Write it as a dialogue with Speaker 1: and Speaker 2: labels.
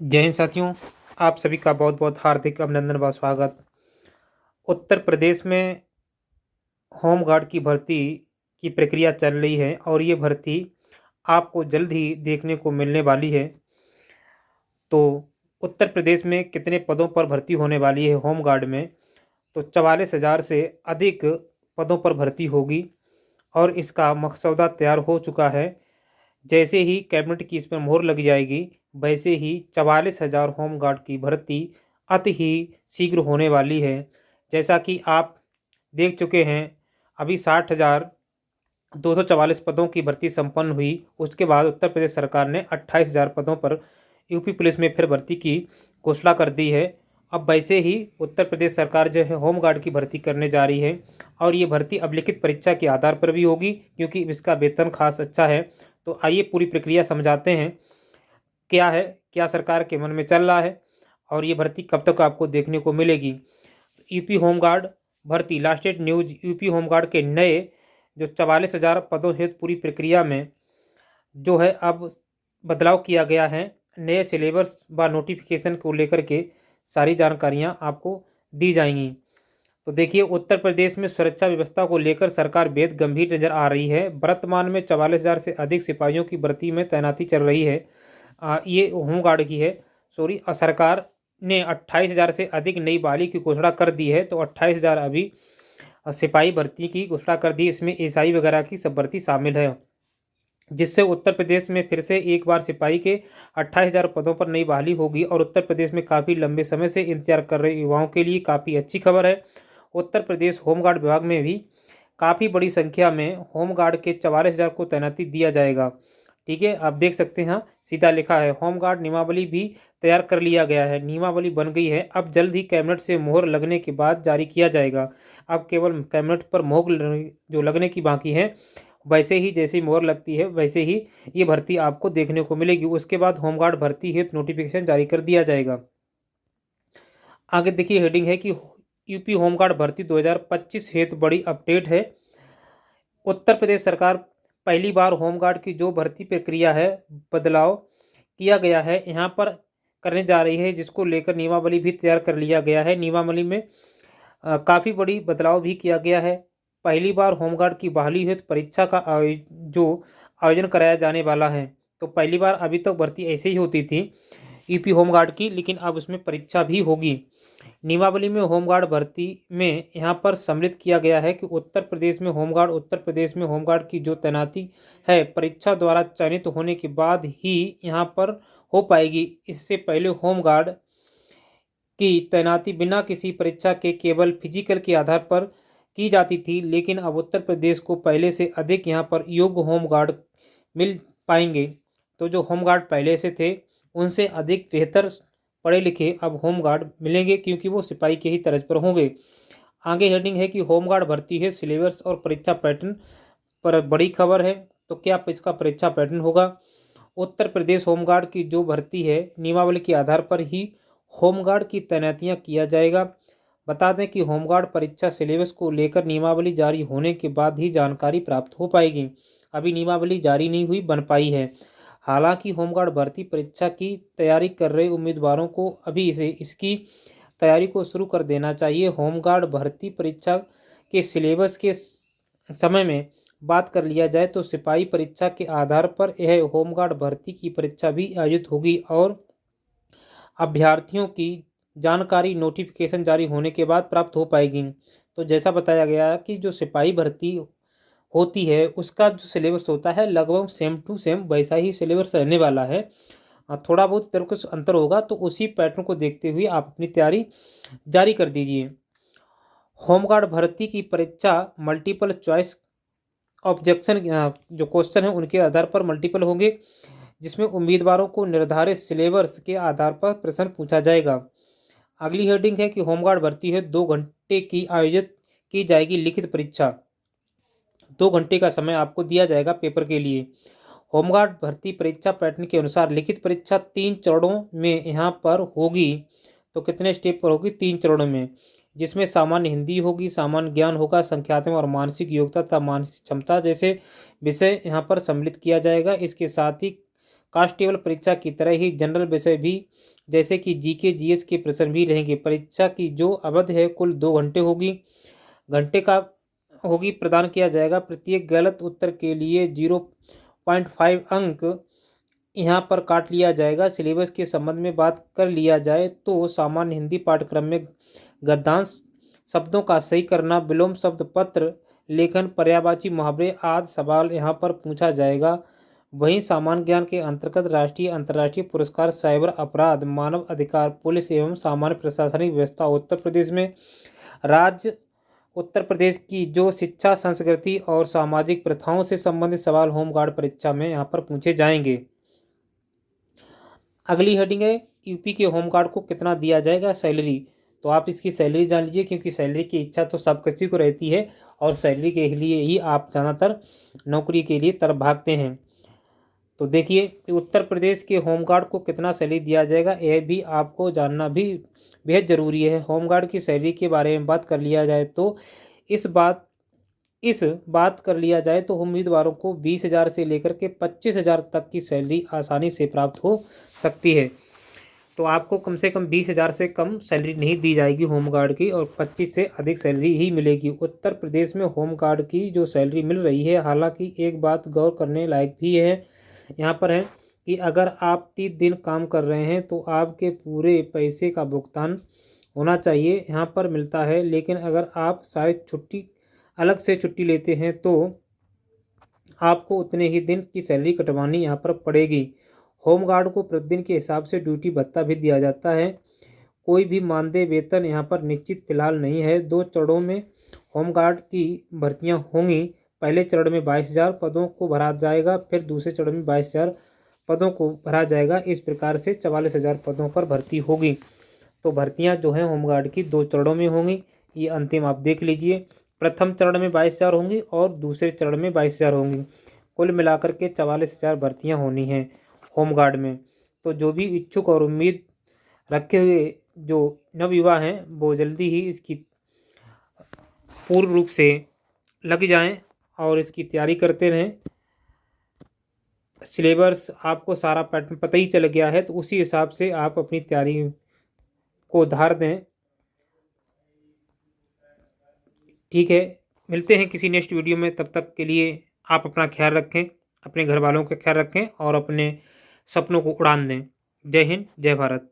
Speaker 1: जय हिंद साथियों। आप सभी का बहुत बहुत हार्दिक अभिनंदन व स्वागत। उत्तर प्रदेश में होम गार्ड की भर्ती की प्रक्रिया चल रही है और ये भर्ती आपको जल्द ही देखने को मिलने वाली है। तो उत्तर प्रदेश में कितने पदों पर भर्ती होने वाली है होम गार्ड में, तो 44,000 से अधिक पदों पर भर्ती होगी और इसका मसौदा तैयार हो चुका है। जैसे ही कैबिनेट की इस पर मोहर लग जाएगी, वैसे ही 44,000 होम गार्ड की भर्ती अति ही शीघ्र होने वाली है। जैसा कि आप देख चुके हैं, अभी 60,244 पदों की भर्ती संपन्न हुई। उसके बाद उत्तर प्रदेश सरकार ने 28,000 पदों पर यूपी पुलिस में फिर भर्ती की घोषणा कर दी है। अब वैसे ही उत्तर प्रदेश सरकार जो है होम गार्ड की भर्ती करने जा रही है और ये भर्ती अब लिखित परीक्षा के आधार पर भी होगी, क्योंकि इसका वेतन खास अच्छा है। तो आइए पूरी प्रक्रिया समझाते हैं, क्या है, क्या सरकार के मन में चल रहा है और ये भर्ती कब तक आपको देखने को मिलेगी। यूपी होमगार्ड भर्ती last date news. UP home guard के नए जो 44,000 पदों हेतु पूरी प्रक्रिया में जो है अब बदलाव किया गया है। नए सिलेबस व नोटिफिकेशन को लेकर के सारी जानकारियां आपको दी जाएंगी। तो देखिए, उत्तर प्रदेश में सुरक्षा व्यवस्था को लेकर सरकार बेहद गंभीर नजर आ रही है। वर्तमान में 44,000 से अधिक सिपाहियों की भर्ती में तैनाती चल रही है। ये होमगार्ड की है, सॉरी। सरकार ने 28,000 से अधिक नई बहाली की घोषणा कर दी है। तो 28,000 अभी सिपाही भर्ती की घोषणा कर दी, इसमें एसआई वगैरह की सब भर्ती शामिल है, जिससे उत्तर प्रदेश में फिर से एक बार सिपाही के 28,000 पदों पर नई बहाली होगी और उत्तर प्रदेश में काफ़ी लंबे समय से इंतजार कर रहे युवाओं के लिए काफ़ी अच्छी खबर है। उत्तर प्रदेश होमगार्ड विभाग में भी काफ़ी बड़ी संख्या में होमगार्ड के 44,000 को तैनाती दिया जाएगा। ठीक है, आप देख सकते हैं, सीधा लिखा है होमगार्ड नियमावली भी तैयार कर लिया गया है। नियमावली बन गई है, अब जल्द ही कैबिनेट से मोहर लगने के बाद जारी किया जाएगा। अब केवल कैबिनेट पर मोहर जो लगने की बाकी है, वैसे ही जैसे ही मोहर लगती है वैसे ही ये भर्ती आपको देखने को मिलेगी। उसके बाद होमगार्ड भर्ती हेतु नोटिफिकेशन जारी कर दिया जाएगा। आगे देखिए, हेडिंग है कि यूपी होमगार्ड भर्ती 2025 हेतु बड़ी अपडेट है। उत्तर प्रदेश सरकार पहली बार होमगार्ड की जो भर्ती प्रक्रिया है, बदलाव किया गया है यहाँ पर करने जा रही है, जिसको लेकर नियमावली भी तैयार कर लिया गया है। नियमावली में काफ़ी बड़ी बदलाव भी किया गया है। पहली बार होमगार्ड की बहाली हेतु परीक्षा का जो आयोजन कराया जाने वाला है। तो पहली बार अभी तक भर्ती ऐसे ही होती थी यूपी होमगार्ड की, लेकिन अब उसमें परीक्षा भी होगी। नियमावली में होमगार्ड भर्ती में यहाँ पर सम्मिलित किया गया है कि उत्तर प्रदेश में होमगार्ड की जो तैनाती है परीक्षा द्वारा चयनित होने के बाद ही यहाँ पर हो पाएगी। इससे पहले होमगार्ड की तैनाती बिना किसी परीक्षा के केवल फिजिकल के आधार पर की जाती थी, लेकिन अब उत्तर प्रदेश को पहले से अधिक यहाँ पर योग्य होमगार्ड मिल पाएंगे। तो जो होमगार्ड पहले से थे उनसे अधिक बेहतर पढ़े लिखे अब होमगार्ड मिलेंगे, क्योंकि वो सिपाही के ही तर्ज पर होंगे। आगे हेडिंग है कि होमगार्ड भर्ती है सिलेबस और परीक्षा पैटर्न पर बड़ी खबर है। तो क्या इसका परीक्षा पैटर्न होगा? उत्तर प्रदेश होमगार्ड की जो भर्ती है, नियमावली के आधार पर ही होमगार्ड की तैनातियां किया जाएगा। बता दें कि होमगार्ड परीक्षा सिलेबस को लेकर नियमावली जारी होने के बाद ही जानकारी प्राप्त हो पाएगी। अभी नियमावली जारी नहीं हुई, बन पाई है। हालांकि होमगार्ड भर्ती परीक्षा की तैयारी कर रहे उम्मीदवारों को अभी इसकी तैयारी को शुरू कर देना चाहिए। होमगार्ड भर्ती परीक्षा के सिलेबस के समय में बात कर लिया जाए तो सिपाही परीक्षा के आधार पर यह होमगार्ड भर्ती की परीक्षा भी आयोजित होगी और अभ्यर्थियों की जानकारी नोटिफिकेशन जारी होने के बाद प्राप्त हो पाएगी। तो जैसा बताया गया कि जो सिपाही भर्ती होती है उसका जो सिलेबस होता है लगभग सेम टू सेम वैसा ही सिलेबस रहने वाला है। थोड़ा बहुत इधर कुछ अंतर होगा, तो उसी पैटर्न को देखते हुए आप अपनी तैयारी जारी कर दीजिए। होमगार्ड भर्ती की परीक्षा मल्टीपल चॉइस ऑब्जेक्शन जो क्वेश्चन है उनके आधार पर मल्टीपल होंगे, जिसमें उम्मीदवारों को निर्धारित सिलेबस के आधार पर प्रश्न पूछा जाएगा। अगली हेडिंग है कि होमगार्ड भर्ती है 2 घंटे की आयोजित की जाएगी लिखित परीक्षा। 2 घंटे का समय आपको दिया जाएगा पेपर के लिए। होमगार्ड भर्ती परीक्षा पैटर्न के अनुसार लिखित परीक्षा 3 चरणों में यहाँ पर होगी। तो कितने स्टेप पर होगी? 3 चरणों में, जिसमें सामान्य हिंदी होगी, सामान्य ज्ञान होगा, संख्यात्मक और मानसिक योग्यता तथा मानसिक क्षमता जैसे विषय यहाँ पर सम्मिलित किया जाएगा। इसके साथ ही कांस्टेबल परीक्षा की तरह ही जनरल विषय भी जैसे कि जीके जीएस के प्रश्न भी रहेंगे। परीक्षा की जो अवधि है कुल 2 घंटे घंटे का प्रदान किया जाएगा। प्रत्येक गलत उत्तर के लिए 0.5 अंक यहाँ पर काट लिया जाएगा। सिलेबस के संबंध में बात कर लिया जाए तो सामान्य हिंदी पाठ्यक्रम में गद्यांश, शब्दों का सही करना, विलोम शब्द पत्र लेखन, पर्यायवाची मुहावरे आदि सवाल यहाँ पर पूछा जाएगा। वहीं सामान्य ज्ञान के अंतर्गत राष्ट्रीय अंतर्राष्ट्रीय पुरस्कार, साइबर अपराध, मानव अधिकार, पुलिस एवं सामान्य प्रशासनिक व्यवस्था उत्तर प्रदेश में, राज्य उत्तर प्रदेश की जो शिक्षा, संस्कृति और सामाजिक प्रथाओं से संबंधित सवाल होमगार्ड परीक्षा में यहाँ पर पूछे जाएंगे। अगली हेडिंग है यूपी के होमगार्ड को कितना दिया जाएगा सैलरी। तो आप इसकी सैलरी जान लीजिए, क्योंकि सैलरी की इच्छा तो सब किसी को रहती है और सैलरी के लिए ही आप ज़्यादातर नौकरी के लिए तरफ भागते हैं। तो देखिए उत्तर प्रदेश के होमगार्ड को कितना सैलरी दिया जाएगा, यह भी आपको जानना भी बेहद ज़रूरी है। होमगार्ड की सैलरी के बारे में बात कर लिया जाए तो इस बात कर लिया जाए तो उम्मीदवारों को 20,000 से लेकर के 25,000 तक की सैलरी आसानी से प्राप्त हो सकती है। तो आपको कम से कम 20,000 से कम सैलरी नहीं दी जाएगी होमगार्ड की, और 25 से अधिक सैलरी ही मिलेगी। उत्तर प्रदेश में होमगार्ड की जो सैलरी मिल रही है, हालांकि एक बात गौर करने लायक भी है यहाँ पर है कि अगर आप 30 दिन काम कर रहे हैं तो आपके पूरे पैसे का भुगतान होना चाहिए यहाँ पर मिलता है। लेकिन अगर आप शायद अलग से छुट्टी लेते हैं तो आपको उतने ही दिन की सैलरी कटवानी यहाँ पर पड़ेगी। होमगार्ड को प्रतिदिन के हिसाब से ड्यूटी भत्ता भी दिया जाता है। कोई भी मानदेय वेतन यहाँ पर निश्चित फिलहाल नहीं है। 2 चरणों में होमगार्ड की भर्तियाँ होंगी। पहले चरण में 22,000 पदों को भरा जाएगा, फिर दूसरे चरण में 22,000 पदों को भरा जाएगा। इस प्रकार से 44,000 पदों पर भर्ती होगी। तो भर्तियां जो हैं होमगार्ड की 2 चरणों में होंगी। ये अंतिम आप देख लीजिए, प्रथम चरण में 22,000 होंगी और दूसरे चरण में 22,000 होंगी। कुल मिलाकर के 44,000 भर्तियाँ होनी हैं होमगार्ड में। तो जो भी इच्छुक और उम्मीद रखे हुए जो नवयुवा हैं वो जल्दी ही इसकी पूर्ण रूप से लग जाएं और इसकी तैयारी करते रहें। सिलेबस आपको सारा पैटर्न पता ही चल गया है, तो उसी हिसाब से आप अपनी तैयारी को धार दें। ठीक है, मिलते हैं किसी नेक्स्ट वीडियो में। तब तक के लिए आप अपना ख्याल रखें, अपने घर वालों का ख्याल रखें और अपने सपनों को उड़ान दें। जय हिंद, जय भारत।